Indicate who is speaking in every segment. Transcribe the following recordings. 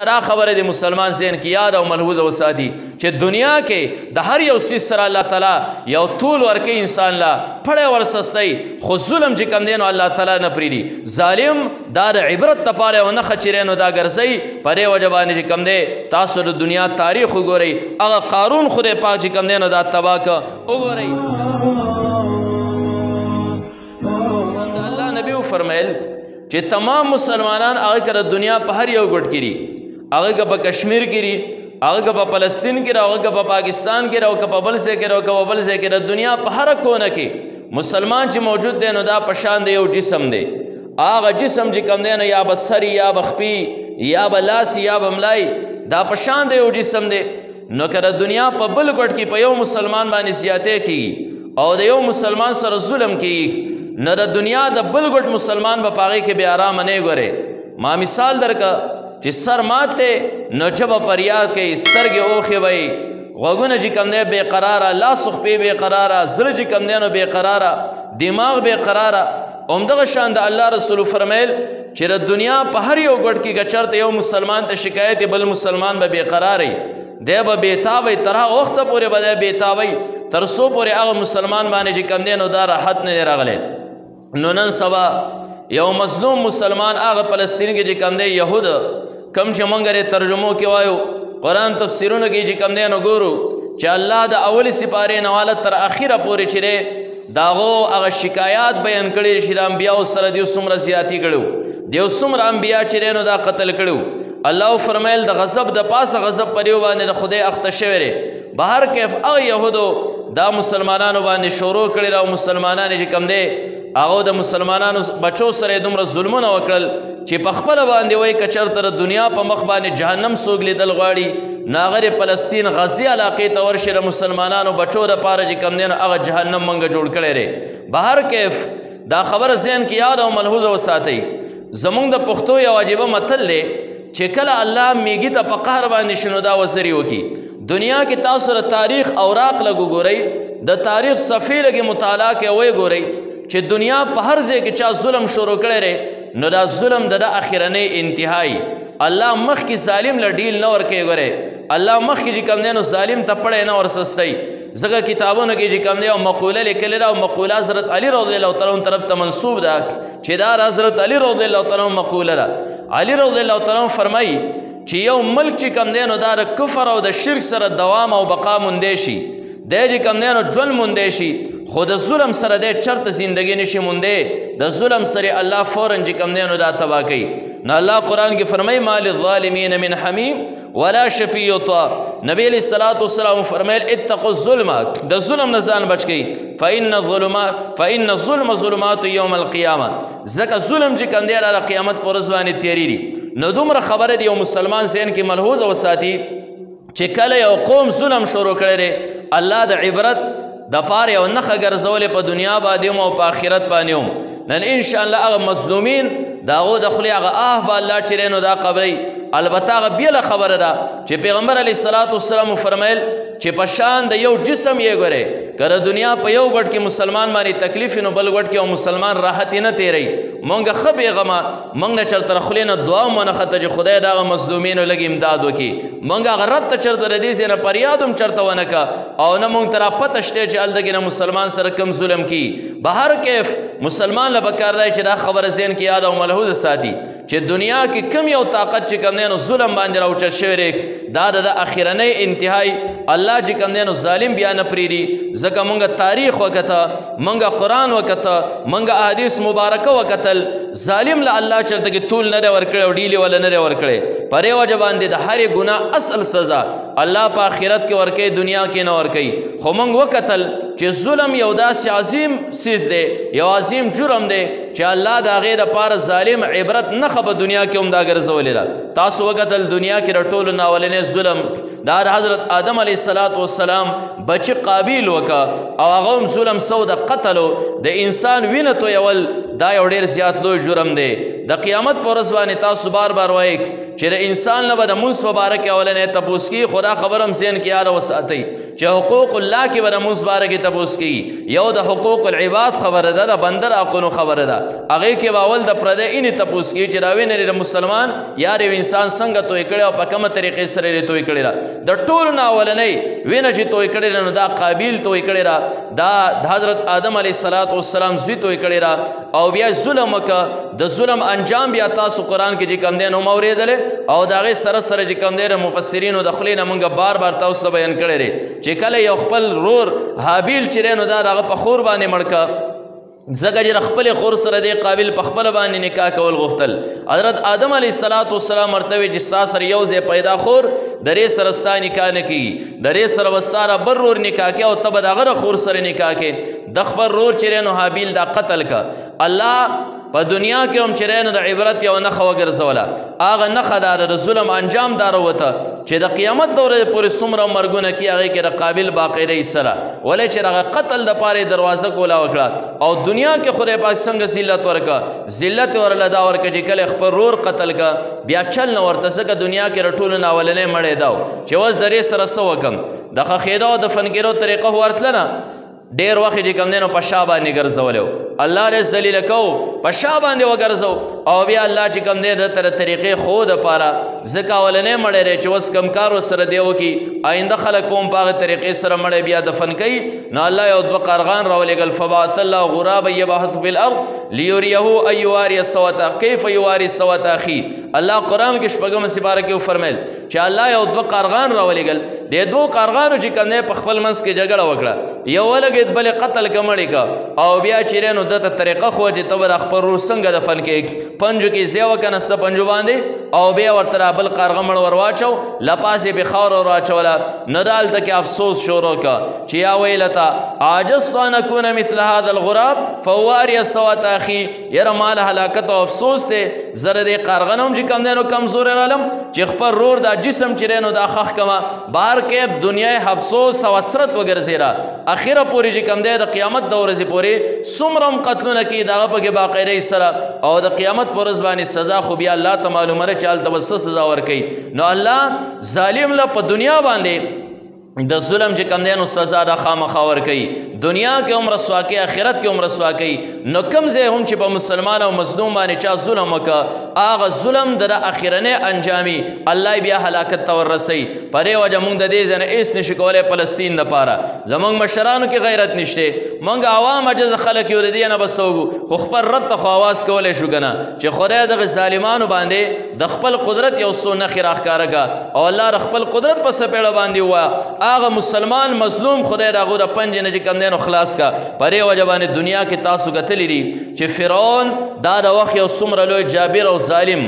Speaker 1: دا خبره د مسلمان ذهن کې یاد او ملحوظه وساتي چې دنیا کې د هر یو څیز سره الله تعالی یو طول ورکوي انسان لا پړی ورسستی خو ظلم چې کوم دی نو الله تعالی نه پرېږدي ظالم دا د عبرت دپاره یو نښه چې نو دا ګرځوي په دې وجه باندې چې کوم دی تاسو د دنیا تاریخ وګورئ هغه قارون خدای پاک چې کوم دی نو دا تباه که وګورئ د الله نبي وفرمیل چې تمام مسلمانان هغه که د دنیا په هر یو ګوټ کې دي هغه که په کشمیر کې دي هغه که په فلسطین کې هغه که په پاکستان کې هغه که په بل ځای کې هغه که په بل ځای کې د دنیا په هر کونه کې مسلمان چې موجود دی نو دا په شان د یو جسم دی هغه جسم چې کوم دی نو یا به سر یا به خپي یا به لاس یا به ملای دا په شان د یو جسم دی نو که د دنیا په بل ګوټ کې په یو مسلمان باندې زیاتې کېږي او د یو مسلمان سره ظلم کېږي نو د دنیا د بل ګوټ مسلمان به په هغې کې بې ارامه نه ګورې ما مثال درکه چې سر مات دی نو ژبه فریاد کوي سترګې اوښې وی غوږونه چې کوم دی بې قراره لاس خپې بې قراره زړه چې کوم دی نو بې قراره دماغ بې قراره همدغه شان د الله رسول فرمیل چې د دنیا په هر یو ګوټ کې که چېرته یو مسلمان ته شکایت بل مسلمان به بې قراره دی به بېتابی تر هغه وخته پورې به دی بېتابی تر څو پورې هغه مسلمان باندې چې کوم دی نو دا راحت نه دی راغلی نو نن سبا یو مظلوم مسلمان هغه فلسطین کې چې کوم دی یهود کم چې مونږ یې ترجمو کې وایو قرآن تفسیرونو کې چې کوم دی نو ګورو چې الله د اولې سپارې نه والا تر اخره پورې چې دی د هغو هغه شکایات بیان کړي چې د انبیاو سره دیو څومره زیاتي کړو دیو څومره انبیا چې دی نو دا قتل کړو الله فرمیل د غضب د پاسه غضب پر یو باندې د خدای اخته شوی دی بهر کیف هغه یهودو دا مسلمانانو باندې شروع کړي او مسلمانان چې کوم دی هغه د مسلمانانو بچو سره دومره ظلمونه وکړل چې په خپله باندې وایي که چېرته د دنیا په مخ باندې جهنم څوک لیدل غواړي نو هغه فلسطین غزې علاقې ته ورشي د مسلمانانو بچو دپاره چې کوم دی نو هغه جهنم موږ جوړ کړی دی بهر کیف دا خبره ذهن کې یاد او ملحوظه وساتئ زمونږ د پښتو یو عجیبه متل دی چې کله الله میږي ته په قهر باندې شي نو دا وزري وکړي دنیا کې تاسو د تاریخ اوراق لږ وګورئ د تاریخ صفحې لږې مطالعه کوئ ویې ګورئ چې دنیا په هر ځای کې چا ظلم شروع کړی دی نو دا ظلم د اخرنۍ انتهایی الله مخکې ظالم له ډیل نه ورکوي ګورئ الله مخکې چې کوم دی نو ظالم ته پړی نه ورسستی ځکه کتابونو کې چې کوم دی او مقوله لیکلې ده او مقوله حضرت علي رضی الله تعالی عنه طرف ته منسوب ده چې دا حضرت علي رضی الله تعالی عنه مقوله ده علي رضی الله تعالی عنه فرمایي چې یو ملک چې کوم دی نو دا د کفر او د شرک سره دوام او بقا موندی شي دی چې کوم دی نو ژوند موندی شي خو د ظلم سره دی چرته زندگی نشي موندی د ظلم سره الله فوراً چې کوم دی نو دا تباه کوي نو الله قرآن کې فرمایي ما للظالمین من حمیم ولا شفیع یطاع نبی علیہ الصلوۃ والسلام فرمایل اتقوا الظلم د ظلم نه ځان بچ کړئ فإن الظلم ظلمات یوم القیامه ځکه ظلم چې کوم دی د قیامت په ورځ باندې تېرېږي نو دومره خبره دی یو مسلمان ذهن کې ملحوظه وساتي چې کله یو قوم ظلم شروع کړی دی الله د عبرت د پاره یو نښه ګرځولې په دنیا باندې هم او په آخرت باندې هم نن انشاءالله هغه مظلومین د هغو د خولې هغه به الله چې دی نو دا قبروي البته هغه بیله خبره ده چې پیغمبر علیه الصلاة والسلام فرمیل چې په شان د یو جسم یې ګورئ که د دنیا په یو ګوټ کې مسلمان باندې تکلیف نو بل ګوټ کې یو مسلمان راحت نه تېروي مونږ ښه بېغمه مونږ نه چېرته د خولې نه دعا هم ونه خته چې خدای د هغه مظلومینو لږ امداد وکړي مونږ هغه رب ته چېرته د دې ځای نه فریاد هم چېرته ونه کړه او نه مونږ ته را پته شته چې هلته کې نه مسلمان سره کم ظلم کي بهر کیف مسلمان له پکار دی چې دا خبره ذهن کې یاد او ملحوظه ساتي چې دنیا کې کم یو طاقت چې کوم دی نو ظلم باندې راوچت شوی دی دا د اخرنۍ انتهایی الله چې کوم دی نو ظالم بیا نه پرېږدي ځکه مونږ تاریخ وکته مونږ قرآن وکته مونږ احادیث مبارکه وکتل ظالم له الله چېرته کې طول نه دی ورکړی او ډیلې وله نه دی ورکړی په دې وجه باندې د هرې ګناه اصل سزا الله په آخرت کې ورکوي دنیا کې نه ورکوي خو مونږ وکتل چې ظلم یو داسې عظیم څیز دی یو عظیم جرم دی چې الله د هغې دپاره ظالم عبرت نښه په دنیا کې هم دا ګرځولې ده تاسو وکتل دنیا کې د ټولو نه اولنی ظلم دا د حضرت آدم علیه السلام بچی قابیل وکړه او هغه هم ظلم سو د قتلو د انسان وینه تویول دا یو ډېر زیات لوی جرم دی د قیامت په ورځ باندې تاسو بار بار وایئ چې د انسان نه به د مونځ په باره کې اولنې تپوس کېږي، خو دا خبره هم ذهن کې یاده وساتئ چې حقوق الله کې به د مونځ باره کې تپوس کېږي. یو د حقوق العباد خبره ده، د بنده د حقونو خبره ده، هغې کې به اول د پردی اینې تپوس کېږي چې دا وینه د مسلمان یار یو انسان څنګه توی کړی او په کومه طریقې سره یې توی کړې ده. د ټولو نه اولنۍ وینه چې توی کړې ده نو دا قابیل توی کړې ده، دا د حضرت آدم علیه السلام زوی توی کړې ده. او بیا ظلم وکړه، د ظلم انجام بیا تاسو قرآن کې چې کوم دی نو اورېدلی او د هغې سره سره چې کوم دی د مفسرینو د خولې نه مونږ بار بار تاسو ته بیان کړی دی چې کله یو خپل رور حابیل چې دی نو دا د هغه په خور باندې مړ کړه، ځکه چې د خپلې خور سره دی قابل په خپله باندې نکاح کول غوښتل. حضرت آدم علیه السلام ورته وی چې ستا سره یو ځای پیدا خور د دې سره ستا نکاح نه کېږي، د دې سره به ستا بل رور نکاح کوې او ته به د هغه خور سره نکاح کوې. د خپل رور چې دی نو حابیل دا قتل که. الله په دنیا کې هم چې دی نو د عبرت یو نښه وګرځوله، هغه نښه دا د ظلم انجام دا راوته چې د قیامت د ورځې پورې څومره مرګونه کي هغې کې د قابل باقاعده حصه ده، ولې چې هغه قتل دپاره یې دروازه کولا وکړه. او دنیا کې خدای پاک څنګه ذلت ورکړه، ذلت یې ورله دا ورکړه چې کله خپل رور قتل که بیا چل نه ورته، ځکه دنیا کې د ټولو نه اولنی مړی دا چې اوس د دې سره څه وکړم. د ښخېدو او د فنکېدو طریقه خو ورتله نه، ډېر وخت چې کوم دی نو په شا باندې ګرځولی و، الله دې ذلیله کو په شا باندې وګرځو. او بیا الله چې کوم دی د ته طریقې خو دپاره ځکه اولنی مړی دی چې اوس کم کار ورسره دی وکړي، آینده خلک به هم په هغه طریقې سره مړی بیا دفن کوي. نو الله یو دوه قارغان راولېږل، فبعث الله غرابا یبحث فی الارض لیریه ان یواری سوءة کیف یواری سوءة اخیه. الله قرآن کې شپږمه سپاره کې وفرمیل چې الله یو دوه قارغان راولېږل، د دوه قارغانو چې کوم دی په خپل منځ کې جګړه وکړه، یو ولګېد بلې قتل که مړې که، او بیا چې دی نو ده ته طریقه خو چې ته به د خپل رور څنګه دفن کېږي، پنجو کې ځای وکړه نسته پنجو باندې، او بیا ورته را بل قارغه مړ ور واچو، لپاس یې بې خاوره ور واچوله. نو دا هلته کې افسوس شروع که چې یا ویلته عاجزت ان اکون مثل هذا الغراب فواری سوءة اخی. یاره ما له هلاکت او افسوس دی، زه د دې قارغه نه هم چې کوم دی نو کمزوری رالم چې خپل رور دا جسم چې دی نو دا خښ کمه. بهر کې دنیا افسوس او حسرت وګرځېده، اخره پورې چې کوم دی د قیامت د ورځې پورې څومره هم قتلونه کېږي د هغه پکې باقاعدې سره، او د قیامت په ورځ باندې سزا خو بیا الله ته معلومه ده چې هلته به څه سزا ورکوي. نو الله ظالم له په دنیا باندې د ظلم چې کوم دی نو سزا دا خامخا ورکوي، دنیا کې هم رسوا کوي، آخرت کې هم رسوا کوي. نو کوم ځای هم چې په مسلمان او مظلوم باندې چا ظلم وکړه، هغه ظلم د اخرنی انجامي الله بیا هلاکت ته ورسوي. په دې وجه موږ د دې ځای نه هېڅ نشو کولی فلسطین دپاره، زموږ مشرانو کې غیرت نشته، موږ عوام عجز خلک یو د دې نه بس وږو، خو خپل رب ته خو اواز کولی شو که نه چې خدای دغه ظالمانو باندې د خپل قدرت یو څو نښې راښکاره کړه، او الله د خپل قدرت په څپېړه باندې ووایه هغه مسلمان مظلوم خدای د هغو د پنجې نه چې کوم دی نو خلاص کا. په دې وجه باندې دنیا کې تاسو کتلی دي چې فرعون دا د وخت یو څومره لوی جابر او ظالم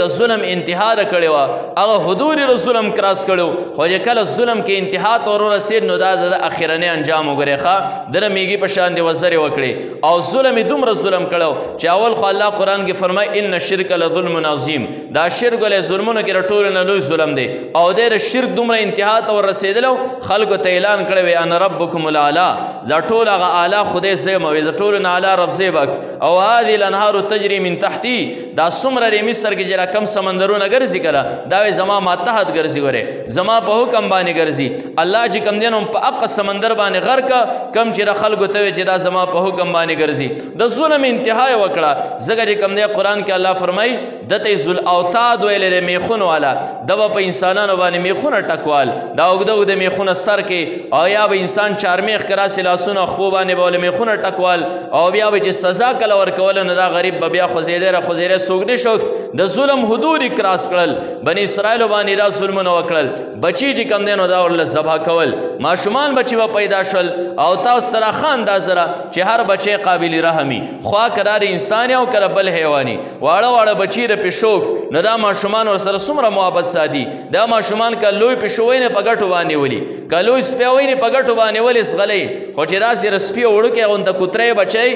Speaker 1: د ظلم انتها ده کړې وه، هغه حدود د ظلم کراس کړی، خو چې کله ظلم کې انتها ته ور ورسېد نو دا د اخرنی انجام وګورئ ښه، ده نه میږي په شان د وزرې وکړې، او ظلم یې دومره ظلم کړی چې اول خو الله قرآن کې فرمایي ان الشرک لظلم عظیم، دا شرک ولې ظلمونو کې د ټولو نه لوی ظلم دی، او دی د شرک دومره انتها ته ور رسېدلی خلکو ته اعلان کړی وی انا ربکم الاعلی، دا ټول هغه اعلی خدای زه یم، زه ټولو نه اعلی رب زه بک. او هذه الانهار تجري من تحتی، دا څومره د مصر کې چې را کم سمندرونه ګرځي کله دا وی زما ماتحت ګرځي، ګورې زما په حکم باندې ګرځي. الله چې کم دی نو په حق سمندر باندې غرق کم چې د خلکو ته وی چې دا زما په حکم باندې ګرځي. د ظلم انتها یې وکړه، ځکه چې کم دی قرآن کې الله فرمایي دته ذل اوتاد ویلی دی میخونو والا، ده به په انسانانو باندې میخونه ټکوال، دا اوږده اوږده میخونه سر کې، او یا به انسان چارمیخ که راسې لاسونه خپو باندې به ولې میخونه ټکوال، او بیا به چې سزا کله ورکوله نو دا غریب به بیا خوځېدی را خوځېدی څوک نه شو. د ظلم حدود یې کراس کړل، بني اسرائیلو باندې دا ظلمونه وکړل، بچي چې کوم دی نو دا ورله ذبح کول، ماشومان بچي به پیدا شول، او تاسو ته راښه اندازه ده چې هر بچی قابل رحمي، خوا که دا د انسان او که بل حیواني، واړه واړه بچي د پیشوک نو دا ماشومان ورسره څومره محبت ساتي، دا ماشومان که لوی پیشو وینې په ګټو باندې ولي، که لوی سپی وینې په ګټو باندې ولي ځغلی، خو چې راسې د سپي وړوکی غونته کوتری بچی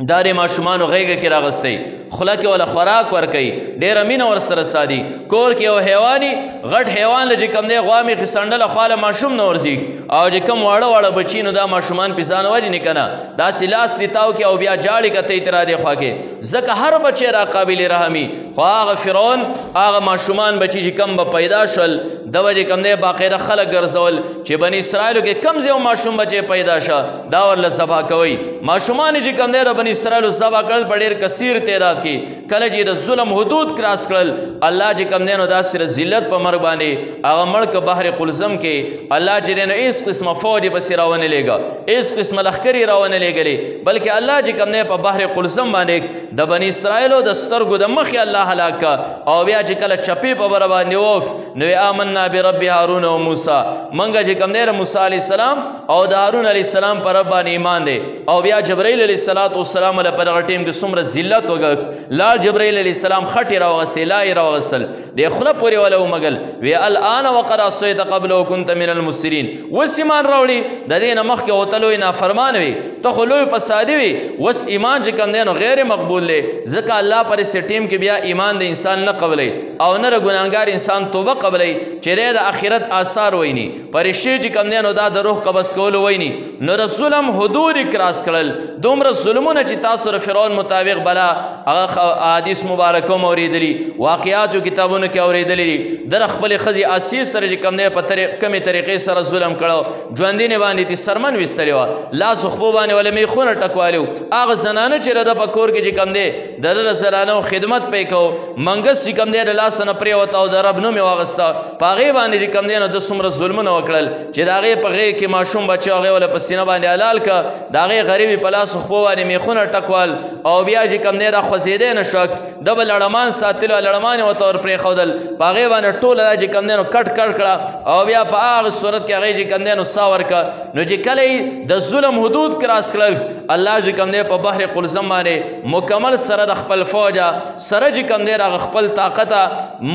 Speaker 1: دا د ماشومانو غېږه کې راغستی، خوله کې ولا خوراک ورکوي، ډېره مینه ورسره ساتي. کور کې یو حیواني غټ حیوان چې کوم دی غوا مې خسنډله خواله ماشوم نه ورځي، او چې کوم واړه واړه بچي نو دا ماشومان پې ځان وجني که نه، داسې لاس دې تاو کې او بیا جاړي که ته یې تر دې خوا کې. ځکه هر بچی را قابل رحمي، خو هغه فرعون هغه ماشومان بچي چې کم به پیدا شول د به چې کوم دی باقاعده خلک ګرځول چې بني اسرائیلو کې کم ځای ماشوم بچی پیدا شه دا ورله ذبح کوئ. ماشومان چې کوم دی د بني اسرائیلو ذبح کړل په ډېر کثیر تعداد کې. کله چې د ظلم حدود کراس کړل الله چې کوم دی نو داسې ذلت په مرګ باندې هغه مړ که بحر قلزم کې الله چې دی نو هېڅ قسمه فوج یې پسې راونه لېږه، هېڅ قسمه لښکر یې راونه لېږلې، بلکې الله چې کوم دی په بحر قلزم باندې د بني اسرائیلو د سترګو د مخې الله هلاک کا. او بیا چې کله چپې په بره باندې وک نو آمنا برب هارون و موسی، منګه چې کوم دی د موسی علیه السلام او د هارون علیه السلام په رب باندې ایمان دی. او بیا جبرائیل علیه السلام له په دغه ټیم کې څومره ذلت وګښ، لا جبرائیل علیه السلام خټې راوغستې، لا یې راوغستل، د خوله پورې وله ومږل، وی الآن وقد عصیت قبل وکنت من المفسدین. اوس ایمان راوړي د دې نه مخکې وته لوی نافرمان وي، ته خو لوی فسادي وي، اوس ایمان چې کوم دی نو غیر مقبول دی. ځکه الله پر دې ټیم کې بیا ایمان د انسان نه قبلوي او نه د ګناهګار انسان توبه قبلوي چې دی د آخرت آثار ویني. فرشتې چې کوم دی نو دا د روح قبض کولو ویني. نو د ظلم حدود یې کراس کړل، دومره ظلمونه چې تاسو د فرعون مطابق بلا هغه حدیث مبارکو هم اورېدلي، واقعاتو کتابونو کې اورېدلي دي. د خپلې ښځې اسیې سره چې کوم دی په کمې طریقې سره ظلم کړو، ژوندینې باندې دې سرمن ویستلې وه، لاس خپو باندې وله میخونه ټکوالي وو. هغه زنانه چې د په کور کې چې کوم دی د ده د زنانو خدمت پې کوو، منګس چې کوم دی د لاسه نه پرېوته او د رب نوم یې واغسته، په هغې باندې چې کوم دی نو د څومره ظلمونه وکړل چې د هغې په غېږ کې ماشوم بچی هغې وله په سینه باندې حلال که، د هغې غریبې په لاسو خپو باندې میخونه ټکوال، او بیا چې کوم دی دا خوځېدی نه شوک، ده به لړمان ساتلو، لړمان یې ورته ور پرېښودل، په هغې باندې ټوله دا چې کوم دی نو کټ کټ کړه، او بیا په هغه صورت کې هغې چې کوم دی نو ساه ورکړه. نو چې کله یې د ظلم حدود کراس کړل الله چې کوم دی په بحر قلزم باندې مکمل سره د خپل فوجه سره چې کوم دی هغه خپل طاقته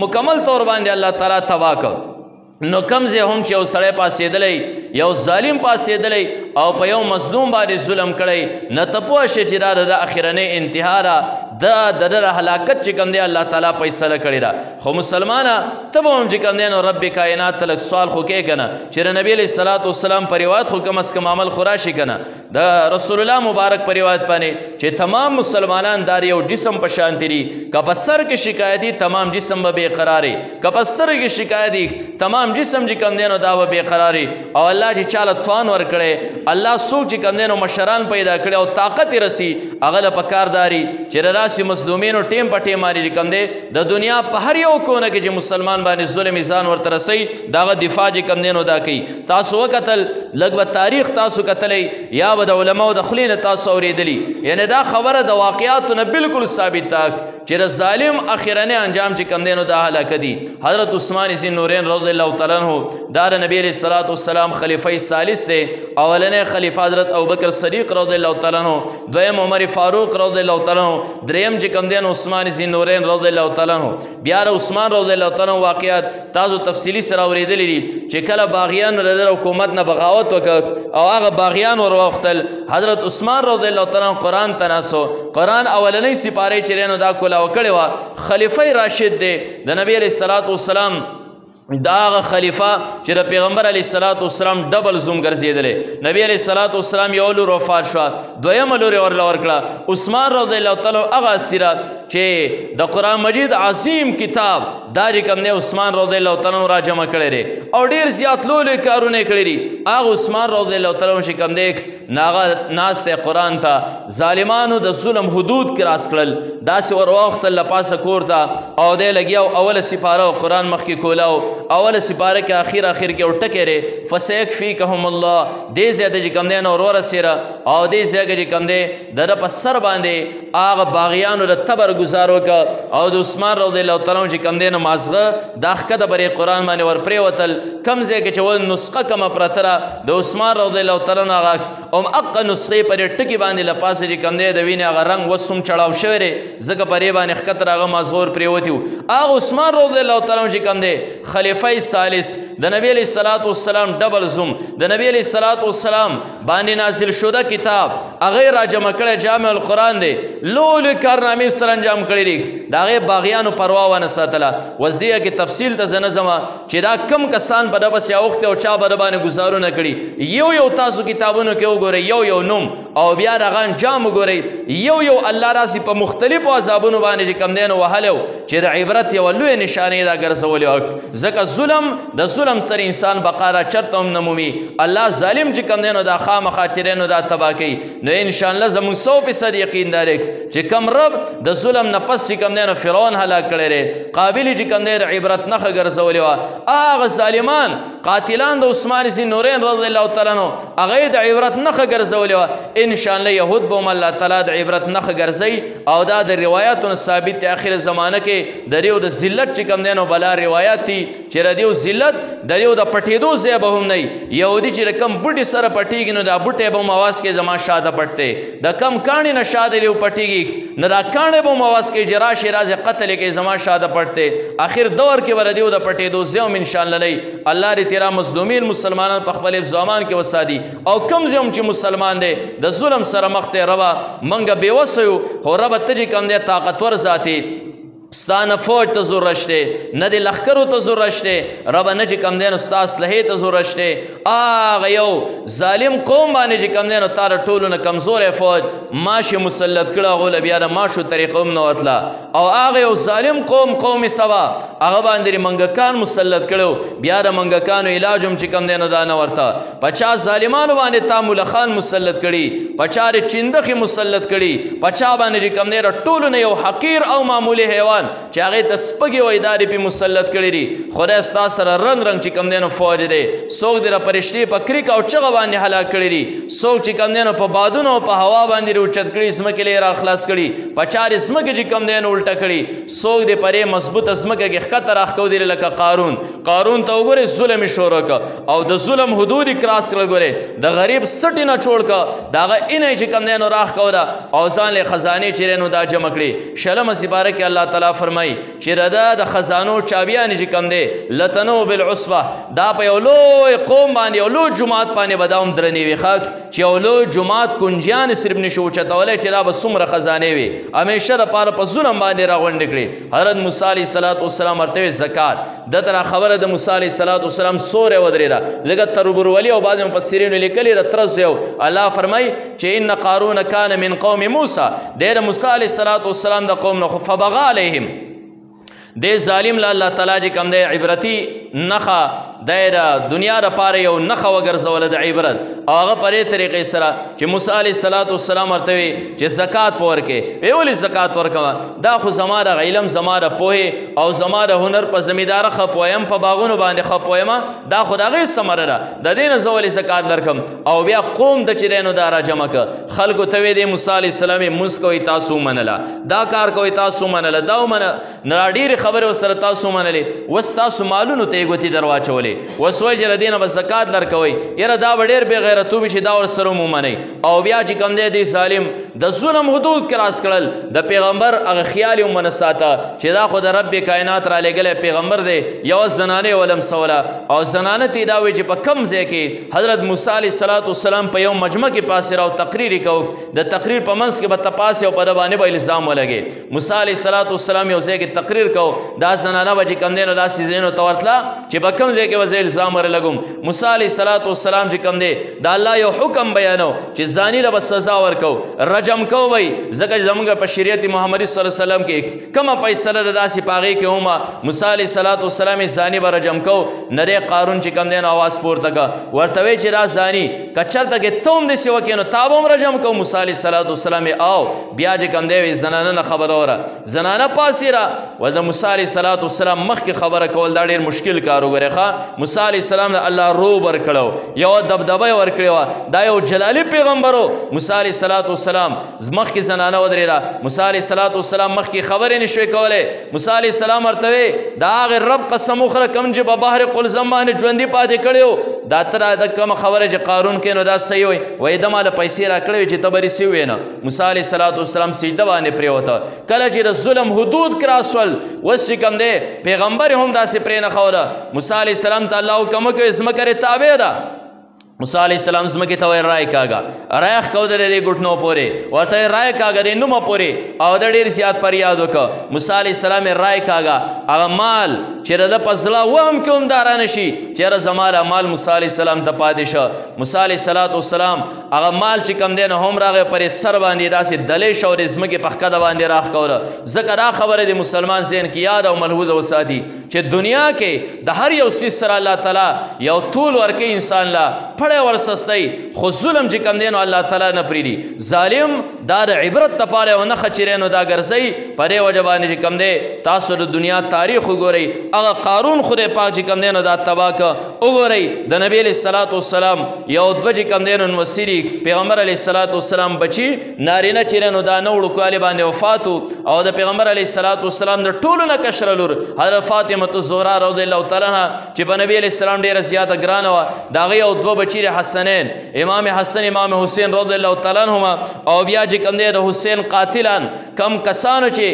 Speaker 1: مکمل طور باندې الله تعالی تباه کړ. نو کم ځای هم چې یو سړی پاسېدلی، یو ظالم پاسېدلی او په یو مظلوم باندې ظلم کړی، نه ته پوه شې چې دا د اخرنۍ انتها ده، د د هلاکت چې کوم دی الله تعالی فیصله کړې ده. خو مسلمانه ته به هم چې کوم دی نو رب کائنات ته لږ سوال خو کوې که نه چې د نبي علیه الصلاة والسلام په روایت خو کم از کم عمل خو راشي که نه، د رسول الله مبارک په روایت باندې چې تمام مسلمانان دا یو جسم په شانتې دي، که په سر کې شکایتي تمام جسم به بېقراري، که په سترګې شکایتي تمام جسم چې کوم دی نو دا به بېقراري. او الله چې چاله توان ورکړی، الله څوک چې کوم دی نو مشران پیدا کړي او طاقت یې رسي، هغه له پکار داري چې د داسې مظلومینو ټیم په ټیم باندې چې کوم دی د دنیا په هر یو کونه کې چې مسلمان باندې ظلم ځان ورته رسوي د هغه دفاع چې کوم دی نو دا کوي. تاسو وکتل لږ به تاریخ تاسو کتلی یا به د علماو د خولې نه تاسو اورېدلي، یعنې دا خبره د واقعاتو نه بالکل ثابت ده چې د ظالم اخرنی انجام چې کوم دی نو دا هلاکه دي. حضرت عثمان ذی النورین رضی الله تعالی عنہ دا د نبی علیه الصلاة والسلام خلیفه ثالث دی، اولنی خلیفه حضرت ابوبکر صدیق رضی الله تعالی عنہ، دویم عمر فاروق رضی الله تعالی عنہ، دریم چې کوم دی نو عثمان ذی النورین رضی الله تعالی عنہ. بیا د عثمان رضی الله تعالی عنہ واقعات تاسو تفصیلی سره اورېدلي دي چې کله باغیان د حکومت نه بغاوت وکړ او هغه باغیان ور واوښتل، حضرت عثمان رضی الله تعالی عنہ قرآن ته ناسو، قرآن اولنۍ سپارې چې دی نو دا کولاو کړې وه. خلیفه راشد دی د نبی علیه الصلاة والسلام، دا هغه خلیفه چې د پیغمبر علیه الصلاة والسلام ډبل زوم ګرځېدلی. نبی علیه الصلاة والسلام یو لور وفات شوه، دویمه لور یې ورله ورکړه. عثمان رضی الله تعالی هغه اسیره چې د قرآن مجید عظیم کتاب دا چې کوم دی عثمان رضی الله تعالی را جمع کړی دی او ډېر زیات لوی کارونه یې کړي دي. هغه عثمان رضی الله تعالی چې کوم دی هغه ناست دی قرآن ته، ظالمانو د ظلم حدود کراس کړل، داسې ور واوښتل له پاسه کور ته او دی لګیا اوله سپاره قرآن مخکې کولاو، اوله سپاره کې اخر کې یو ټکی دی فسیکفیکهم الله، دې ځای ته چې کوم دی نو ورسېره او دې ځای کې چې کوم دی د ده په سر باندې هغه باغیانو د تبر گزار وکړه او د عثمان رضی الله تعالی چې کوم دی نو مازغه دا ښکته برې قرآن باندې ور پرېوتل، کوم ځای کې چې ول نسخه کومه پرته ده د عثمان رضی الله تعالی نه هغه هغه نسخې په دې ټکي باندې له پاسه چې کوم دی د وینې هغه رنګ اوس هم چړاو شوی دی، ځکه په دې باندې ښکته هغه مازغه ور پرېوتي وو. هغه عثمان رضی الله تعالی چې کوم دی خلیفہ ثالث د نبی علیہ الصلوۃ والسلام ډبل زوم د نبی علیہ الصلوۃ والسلام باندې نازل شوه کتاب هغه را جمع کړی جامع القرآن دی لولې کارنامې سره انجام کړی دی د هغې باغیانو پروا ونه ساتله اوس دې کې تفصیل ته زه نه ځمه چې دا کم کسان په ده پسې اوښتي او چا به ده باندې ګزارونه کړي یو تاسو کتابونو کې وګورئ یو نوم او بیا د هغه انجام وګورئ یو الله راسي په مختلفو عذابونو باندې چې کم دی نو وهلی و چې د عبرت یوه لویه نشانې دا ګرځولې وه ځکه ظلم د ظلم سره انسان بقا را چرته هم نه مومي الله ظالم چې کم دی نو دا خامخا چې دی نو دا تباه کوي نو انشاءالله زموږ 100% یقین دی چې کم رب د ظلم نه پس چې کم دی نو فرعون هلاک کړی دی قابل چې کم دی د عبرت نښه ګرځولې وه هغه ظالمان قاتلان د عثمان ذی نورین رضی الله تعالی عنه هغه د عبرت نښه ګرځولې وه انشاءالله یهود به هم الله تعالی د عبرت نښه ګرځوي او دا د روایاتو ثابت دی آخر زمانه کې د دیو د ذلت چې کم دی نو بلا روایات دي چې د دیو ذلت د دیو د پټېدو ځای به هم نه وي یهودي چې د کم بوټي سره پټېږي نو دا بوټی به هم اواز کوي زما شاته پټ دی د کم کاڼي نه شاته دی پټېږي نو دا کاڼی به هم اواز کوي چې راشي راځي قتل یې کوي زما شاته پټ دی آخر دور کې به د دیو د پټېدو ځای هم انشاءالله نه الله دې تیرا مظلومین مسلمانان په خپل زمان کې وساتي او کم ځای هم چې مسلمان دی د ظلم سره مخ دی ربه موږ بېوسه یو خو ربه ته چې کم دی طاقتور ذاتي ستا نه فوج ته ضرورت شته نه د لښکرو ته ضرورت شته ربه نه چې کم دی نو ستا اسلحې ته ضرورت شته هغه یو ظالم قوم باندې چې کم دی نو تا د ټولو نه کمزوری فوج ماشې مسلط کړه هغو له بیا د ماشو طریقه هم نه وتله او هغه یو ظالم قوم سبا هغه باندې منګکان مسلط کړو بیا د منګکانو علاج هم چې کم دی نو دا نه ورته په چا ظالمانو باندې تا ملخان مسلط کړي په چا د چندخې مسلط کړي په چا باندې چې کم دی د ټولو نه یو حقیر او معمولي حیوان چې هغې ته سپږې وایي دا دې پې مسلط کړي دي خدای ستا سره رنګ چې کم دی نو فوج دی څوک دې د پرشتې په کریک او چغه باندې هلاک کړي دي څوک چې کم دی نو په بادونو او په هوا باندې دې اوچت کړي ځمکې له یې راخلاص کړي په چا دې ځمکې چې کم دی نو الټه کړي څوک دې پرې مضبوطه ځمکه کې ښکته راښکودي لکه قارون ته وګورئ ظلم یې شروع کړه او د ظلم حدود یې کراس کړه ګورئ د غریب سټې نه چوړ کړه د هغه اینه چې کم دی نو راښکوده او ځان له خزانې چې نو دا جمع کړي شلمه سپاره کې الله تعالی فرمایي چې ردا د خزانو چابیانې چې کم دی لتنو بالعصبه دا په یو لوی قوم باندې یو لوی جومات باندې به دا هم درنې وي ښه چې یو لوی جومات کنجیانې صرف نشي اوچتولی چې دا به څومره خزانې وي همیشه دپاره په ظلم باندې راغونډې کړي حضرت موسی علیه السلام ورته وی زکات دته را خبره د موسی علیه السلام سوری ودرېده ځکه تربورولي او بعضې مفسرینو لیکلي د ترس یو الله فرمایي چې ان قارون کان من قوم موسی دی د موسی علیه السلام د قوم نه خو فبغى علیهم دې ظالم له الله تعالی چې کوم دی عبرتي نښه د دنیا دپاره یو نښه وګرځوله د عبرت او هغه په دې طریقې سره چې موسی علیه السلام ورته وی چې زکات په ورکې وی ولې زکات ورکوه دا خو زما د علم زما د پوهې او زما د هنر په زمینداره ښه پویم په باغونو باندې ښه پویمه دا خو د هغې ثمره ده د دې نه زه ولې زکات درکم او بیا قوم د چې دی نو دا را جمع کړه خلکو ته وی دی موسی علیه السلام یې مونځ کوئ تاسو ومنله دا کار کوئ تاسو ومنله دا ومنه نه ډېرې خبرې ورسره تاسو ومنلې اوس تاسو مالونو ته یې ګوتې در واچولې اوس وایي چې له دې نه به زکات درکوئ یاره دا به ډېر بې غیرتوب وي چې دا ورسره ومومنئ او بیا چې کوم دی دې ظالم د ظلم حدود کراس کړل د پیغمبر هغه خیال یې ونه ساته چې دا خو د رب کائنات را لېږلی پیغمبر دی یوه زنانه یې ولمسوله او زنانه ته یې دا وایي چې په کم ځای کې حضرت موسی علیه السلام په یو مجمع کې پاسې راو تقریر یې کوو د تقریر په منځ کې به تپاس او په ده باندې به الزام ولګې موسی علیه السلام یو ځای کې تقریر کوو دا زنانه به چې کم دی نو داسې ځایونو ته ورتله چې په کوم ځای کې به زه الزام ورلګم موسی علیه السلام چې کم دی د الله یو حکم بیانو چې زانی له به سزا ورکو رجم کو وی ځکه چې زموږ په شریعت محمدي صلی الله علیه وسلم کې کومه فیصله ده داسې په هغې کې ومه موسی علیه السلام یې زاني به رجم کو نه دی قارون چې کم دی نو اواز پورته کړه ورته وی چې دا زاني که چېرته کې ته هم داسې وکړې نو تا به هم رجم کو موسی علیه السلام یې او بیا چې کم دی وی زنانه نه خبره وره زنانه پاسېره و د موسی علیه السلام مخکې خبره کول دا ډېر مشکل کار وګورئ ښه موسی علیه السلام له الله روب ورکړو یوه دبدبه یې ورکړې وه دا یو جلالي پیغمبر و موسی علیه السلام مخکې زنانه ودرېده موسی علیه السلام مخکې خبرې نه شوی کولی موسی علیه السلام ورته وی د هغې رب قسم وخوره کوم چې په بحر قلزم باندې ژوندي پاتې کړی و دا تر دا کومه خبره چې قارون کې نو دا صحیح وي وایي ده ماله پیسې راکړې وې چې ته به رسې وې نه. موسی علیه الصلاة والسلام سجده باندې پرېوته. کله چې د ظلم حدود کراس ول اوس چې کوم دی پیغمبر هم داسې پرې نه ښوده. موسی علیه السلام ته الله حکم وکړ ځمکه یې تابع ده. موسی علیہ السلام ځمکې ته وایي رای کاږه رایخ کوده د دې ګوټنو پورې ورته یې رای کاږه د نومه پورې او د ډېر زیات فریاد وکړه. موسی علیه السلام یې رای کاږه هغه مال چې د په زړه وهم کې هم دا رانه شي چېرې زما دا مال موسی علیه السلام ته پاتې شه. موسی علیه السلام هغه مال چې کوم دی نو هم راغی پر یې سر باندې داسې دلی شه او د ځمکې په ښکته باندې راښکوله. ځکه دا خبره د مسلمان ذهن کې یاد او ملحوظه وساتي چې دنیا کې د هر یو څیز سره الله تعالی یو طول ورکوي انسان لا پړی ورسستی خو ظلم چې کوم دی نو الله تعالی نه پرېږدي. ظالم دا د عبرت دپاره یو نښه چې دی نو دا ګرځوي په دې وجه باندې چې کوم دی تاسو د دنیا تاریخ وګورئ. هغه قارون خدای پاک چې کوم دی نو دا تباه که وګورئ د نبي علیه الصلاة والسلام یو دوه چې کوم دی نو نوسري پیغمبر علیه الصلاة والسلام بچي نارینه چې دی نو دا 9 کالې باندې وفات او د پیغمبر علیه الصلاة والسلام د ټولو نه کشره لور حضرت فاطمة الزهرا رضی الله تعالی عنها چې په نبي علیه السلام ډېره زیاته ګرانه وه د هغې یو دوه بچي د حسنین امام حسن امام حسین رضی الله تعالی عنهما او بیا چې کوم دی د حسین قاتلان کم کسانو چې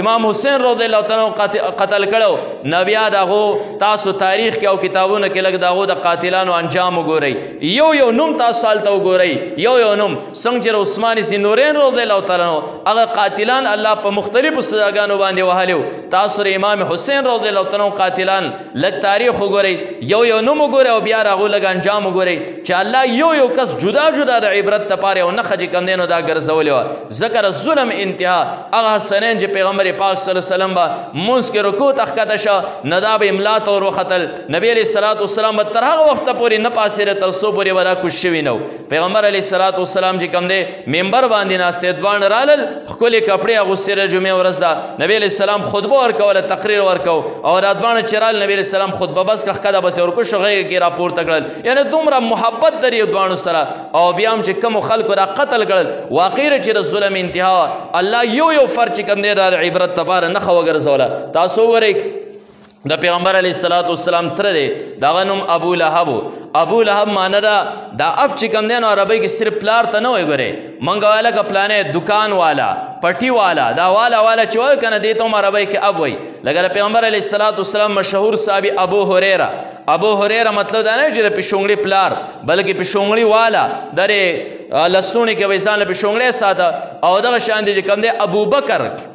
Speaker 1: امام حسین رضی الله تعالی عنه قتل کړو نو بیا د هغو تاسو تاریخ کې او کتابونو کې لږ د هغو د قاتلانو انجام وګورئ. یو نوم تاسو هلته وګورئ یو نوم څنګه چې عثمان سي نورین رضی الله تعالی عنه هغه قاتلان الله په مختلفو سزاګانو باندې وهلي و. تاسو د امام حسین رضی الله تعالی عنه قاتلان لږ تاریخ وګورئ یو نوم وګورئ او بیا د هغو لږ انجام وګورئ چې الله یو کس جدا جدا د عبرت دپاره یو نښه چې کوم دی نو دا ګرځولې وه. ځکه د ظلم انتها هغه حسنین چې پیغمبر پاک صلی الله علیه وسلم به مونځ کې رکوع ته ښکته شه نه دا به املا ته ور وختل. نبی علیه الصلاة والسلام به تر هغه وخته پورې نه پاسېده تر څو پورې به دا کوز شوي نه و. پیغمبر علیه الصلاة والسلام چې کوم دی ممبر باندې ناست دواړه رالل ښکلې کپړې اغوستې د جمعې ورځ ده. نبی علیه السلام خطبه ورکوله تقریر ورکو او دا دواړه چې رال نبی علیه السلام خطبه بس کړه ښکته بس یې ورکوش غېږه کې راپورته کړل. یعنې دومره محبت در یو دواړو سره او بیا هم چې کومو خلکو را قتل کړل واقع چې د ظلم انتها الله یو فرد چې کوم دی د عبرت دپاره نښه وګرځوله. تاسو وګورئ د پیغمبر علیه الصلاة والسلام تره دی د هغه نوم ابو لهب و. ابو لهب معنی ده دا اب چې کوم دی نو عربۍ کې صرف پلار ته نه وایي ګورئ موږ ویله که پلانې دکان والا پټي والا دا والا چې وایي که نه دې ته هم عربۍ کې اب وایي. لکه د پیغمبر علیه الصلاة والسلام مشهور صحابي ابو هریره مطلب دا نه چې د پیشونګړي پلار بلکې پیشونګړي والا درې لسونې کې به انسان له پیشونګړی ساته او دغه شان دی چې کوم دی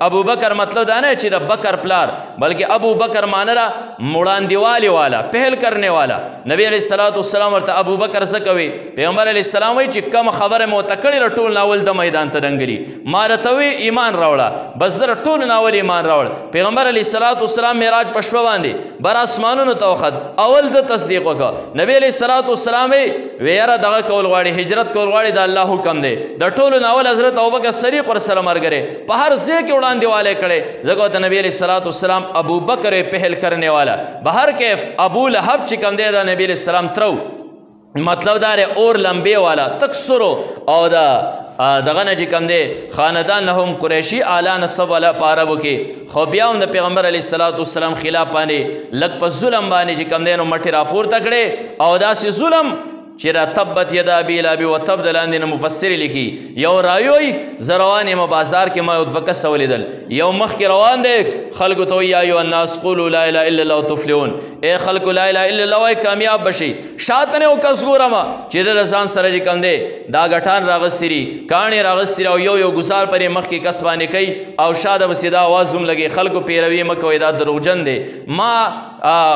Speaker 1: ابوبکر مطلب دا نه چې د بکر پلار بلکې ابوبکر معنی ده وړاندېوالي والا پهل کرنے والا. نبی علیه الصلاة والسلام ورته ابوبکر څه کوي پیغمبر علیه السلام وایي چې کوم خبره مو ورته کړې ټول ناول د میدان ته ډنګري ما راته وایي ایمان راوړه بس در ټول ناول ایمان راوړ. پیغمبر علیه الصلاة والسلام معراج په شپه باندې بر اسمانونو ته وخت اول د تصدیق وکړه. نبی علیه الصلاة والسلام وی یاره دغه کول غواړي هجرت کول غواړي د الله حکم دی. د ټولو ناول حضرت ابوبکر صدیق ورسره ملګری په هر ځای کې وړاندېوالی کړی ځکه ورته نبی علیه الصلاة والسلام ابوبکر پهل کرنے والا بهر کیف ابو لهب چې کوم دی د نبی علیه السلام ترو مطلب دا دی اور لمبې والا تکسرو او دا دغه نه چې کوم دی خاندان نه هم قریشي اعلی نسب والا په عربو کې خو بیا هم د پیغمبر علیه الصلاة والسلام خلاف باندې لږ په ظلم باندې چې کوم دی نو مټې راپورته کړې او داسې ظلم چې را تبت یدا ابي لهب وتب د لاندې نه مفسر لیکي یو راوی زه روان یم بازار کې ما دوه کسه ولیدل یو مخکې روان دی خلکو ته یا ایها الناس قولوا لا اله الا الله تفلحون ای خلکو لا اله الا الله وایي کامیاب بشئ. شاته نه یو کس ګورم چې د ځان سره چې کوم دی دا غټان راغستې دي کاڼې راغستې او یو ګزار پرې مخکې کس باندې کوي او شاده بسې دا اواز هم لګي خلکو پیروي مه کوئ دا دروغجن دی. ما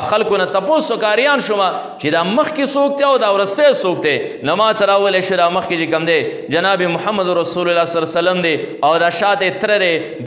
Speaker 1: خلکو نه تپوس کاریان شوم چې دا مخکې څوک دی او دا وروستی څوک دی نو ما ته راولی شو دا مخکې چې کوم دی جناب محمد رسول الله صلی الله علیه وسلم دی او دا شاته تره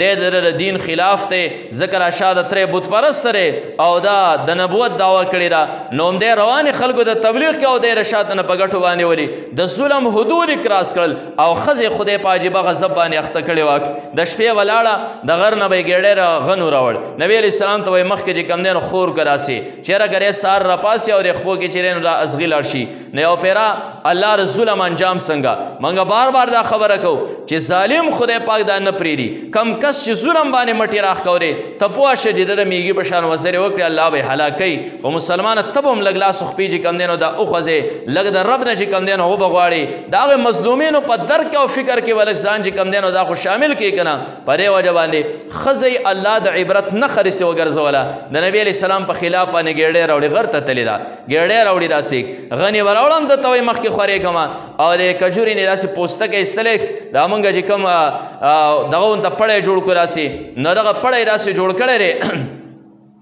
Speaker 1: دی د دین خلاف دی ځکه دا شاته تره بت پرست دی او دا د نبوت دعوه کړې ده نو هم دی روانې خلکو د تبلیغ کې او دی د شاته نه په ګټو باندې ولي د ظلم حدود کراس کړل او ښځې خدای په عجیبه غضب باندې اخته کړې وه د شپې ولاړه د غر نه به یې ګېډۍ غنو راوړ. نبي علیه السلام ته وایي مخکې چې کوم دی نو خور که راسې چېرې ګرې سهار راپاسې او د خپو کې چېرې نو دا ازغي لاړ شي نه یو پیرا الله ر ظلم انجام څنګه منګه بار بار دا خبره کو چې ظالم خدای پاک دا نه پریری کم کس چې ظلم باندې مټی راخ کوري تپوا شجده د میږي بشان وزر وکړي الله به هلاکي او مسلمان تبم لګلاس خپې چې کم دینو دا اوخزه لګ د رب نه چې کم دینو هو بغواړي دا مظلومینو په درک او فکر کې ولک ځان چې کم دینو دا خو شامل کې کنه پرې وجه باندې خزي الله د عبرت نه خرسي وګرځولا د نبی علی السلام په خلاف باندې ګېړې راوړي غرته تلی دا ګېړې راوړي راسي غني وراولم د توي مخ کې خوري کما او د کجوري نه راسي پوسټه کې استلک دا مونږ چې کوم دغه ته پړې جوړ کو راسي نه دغه پړې راسي جوړ کړي ری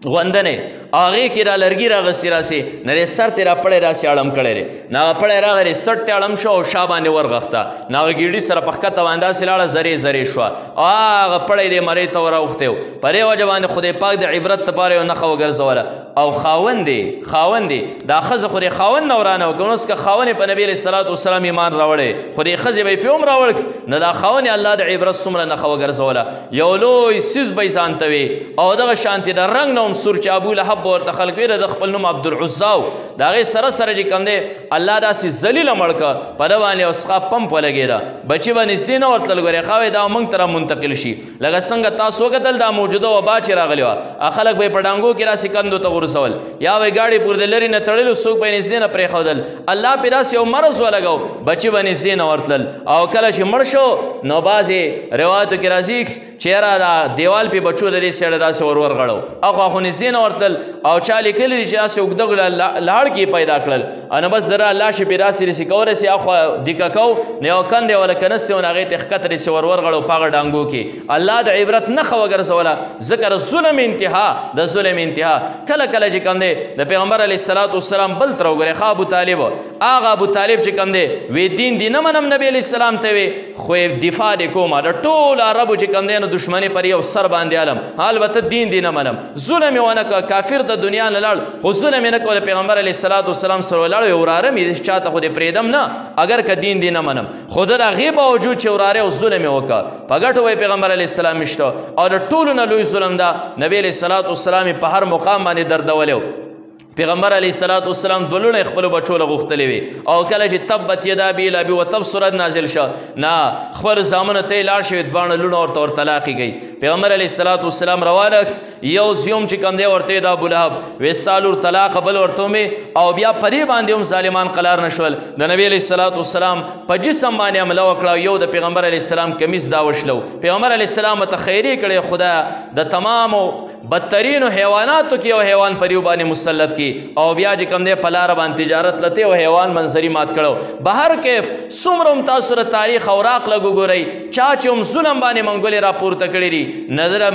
Speaker 1: غوندنه هغه کې را لرګي را غسی راسي نه سر تیرا پړې راسي اړم کړي ری نه پړې راغري سټ اړم شو او شابانه ورغخته نه ګیډي سره پخکته واندا سلاړه زری زری شو هغه پړې دې مری ته وراوخته پرې وجوان خدای پاک د عبرت لپاره نه خو ګرځوله او خاوندې دا خزه خوري خاوند نورانه وګونس که خاوند په نبی صلی الله علیه وسلم ایمان راوړي خوري خزه به پیوم راوړ نه دا خاوند الله د عبرت سمره نه خو ګرځوله یو لوی سیز به ځانتوي او دغه شانتي د رنگ نوم سور چې ابو لهب ورته خلک ویره د خپل نوم عبدالعزا دا غي سره چې کوم دی الله داسې ذلیل مړکه په روانه اوسخه پمپ ولګیرا بچي باندې نه ورتل غره خاوي دا مونږ تر منتقل شي لکه څنګه تاسو وګدل دا موجوده وبا چې راغلی و خلک به پډانګو کې راسي کندو ته ورسول یا وای گاډي پور د لری نه تړلو سوق به نږدې نه پرې خودل الله پیراس یو مرز ولګاو بچي به نږدې نه ورتل او کله چې مړ شو نو بازي روایت کې راځي چیرې دا دیوال په بچو لري سړی داسې ور غړو هغه خو نږدې نه ورتل او چا لیکلی چې داسې اوږده لاړ کې پیدا کړل انا بس ذرا الله شي پیراسي رسي کوله سي اخو دیکا کو نه او کندې ولا کنسته او هغه تخکت رسي ور غړو پاغه ډانګو کې الله د عبرت نه خو ګرځولا ذکر ظلم انتها د ظلم انتها کله کله چې کوم دی د پیغمبر علیه الصلاۃ والسلام بل تر وګره ابو طالب اغه ابو طالب چې کوم دی وی دین نه منم نبی علیه السلام ته وی خو دفاع کوم د ټول عربو چې کوم دی نو دشمنی پر یو سر باندې علم البته دین نه منم ظلم ونه کافر د دنیا نه لړ خو ظلم نه کول پیغمبر علیه الصلاۃ والسلام سره لړ وراره مې چاته خو دې پریدم نه اگر ک دین نه منم خود د غیب او وجود چې وراره او ظلم وکا پګټو وی پیغمبر علیه السلام مشته او ټول نه لوی ظلم دا نبی علیه الصلاۃ والسلام په هر مقام باندې دردولو پیغمبر علیه الصلاۃ والسلام دلونه خپل بچو له غختلې وي او کله چې تبت یدا بی لبی وتبصرت نازل شو نه خبر زامن ته لاړ شوی دوانه لونه ورته طلاق گئی پیغمبر علیه الصلاۃ والسلام روانه یو زیوم چې کم دی ورته دا ابو لهب وستالور طلاق بل ورته می او بیا پری باندې هم ظالمان قلار نشول د نبی علیه الصلاۃ والسلام په جسم باندې عمله وکړه یو د پیغمبر علیه السلام کمیس دا وشلو پیغمبر علیه السلام ته خیری کړي خدا د تمام بدترین حیواناتو کې یو حیوان پریو باندې مسلط کی او بیا چې کم دی پلار باندې تجارت لته او حیوان منظری مات کړو بهر کیف سمرم تاسو ر تاریخ اوراق لګو ګورئ چا چې هم ظلم باندې منګولې راپورته کړی ری نظر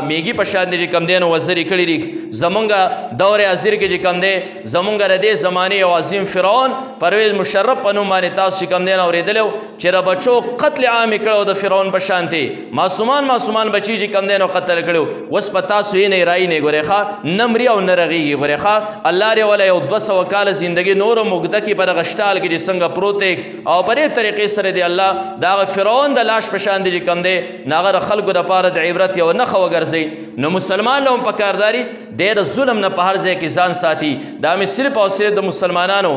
Speaker 1: میګي په شان دي چې کم دی نو وزري کړی ری زمونږ دور عصر کې چې کم دی زمونږ ر دې زمانه او عظیم فرعون پرویز مشرف پنو باندې تاسو چې کم دی نو اوریدلو چې را بچو قتل عام کړو د فرعون په شانتي معصومان بچی چې کم دی نو قتل کړو وس پتا سو یې نه رای نه ګورې ښا نمري او نرغي ګورې ښا الله ری ولا یو 200 کال زندگی نور مقدہ کی پر غشتال کی څنګه پروت او پرې طریقې سره دی الله دا فرعون د لاش پشان دی کم دی ناغه خلکو د پاره د عبرت یو نه خو ګرځي نو مسلمان له پکارداري د ظلم نه په هر ځای کې ځان ساتي دا مې صرف او صرف د مسلمانانو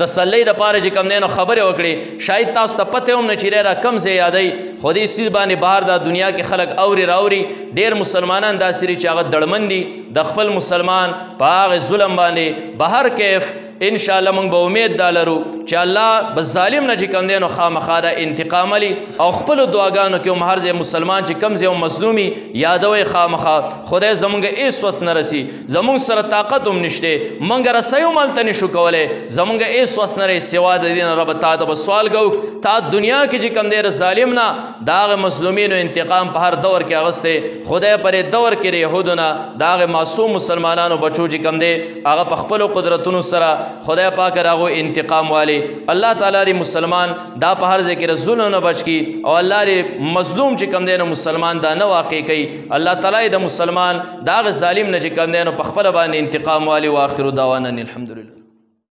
Speaker 1: تسلی د پاره چې کم نه خبره وکړي شاید تاسو ته پته هم نه چیرې را کم زی یادای خو دې سیس باندې بهر د دنیا کې خلک راوري ډیر مسلمانان دا سری چې هغه دړمندي د خپل مسلمان په هغه ظلم باندې بهر کیف ان شاء الله موږ به امید دالرو چې الله بس ظالم نه چې کم دی نو خامخا انتقام علی او خپل دعاګانو کې هم هر ځای مسلمان چې کم زی او مظلومي یادوي خامخا خدای زمونږ ایس وس نه رسی زمونږ سره طاقت هم نشته مونږ رسایو مالته نشو کولای زمونږ ایس وس نه رسی سوا د دین رب ته د سوال کو تا دنیا کې چې کم دی ظالم نه داغ مظلومینو انتقام په هر دور کې اغسته خدای پر دور کې يهودونه داغ معصوم مسلمانانو بچو چې کم دی هغه په خپل قدرتونو سره خدای پاک راغو انتقام والی الله تعالی ری مسلمان دا په هر ځای کې رسول نه بچ کی او الله ری مظلوم چې کم دی نو مسلمان دا نه واقع کوي الله تعالی د مسلمان دا ظالم نه چې کم دی نو په خپل باندې انتقام والی واخر دعوانا الحمدلله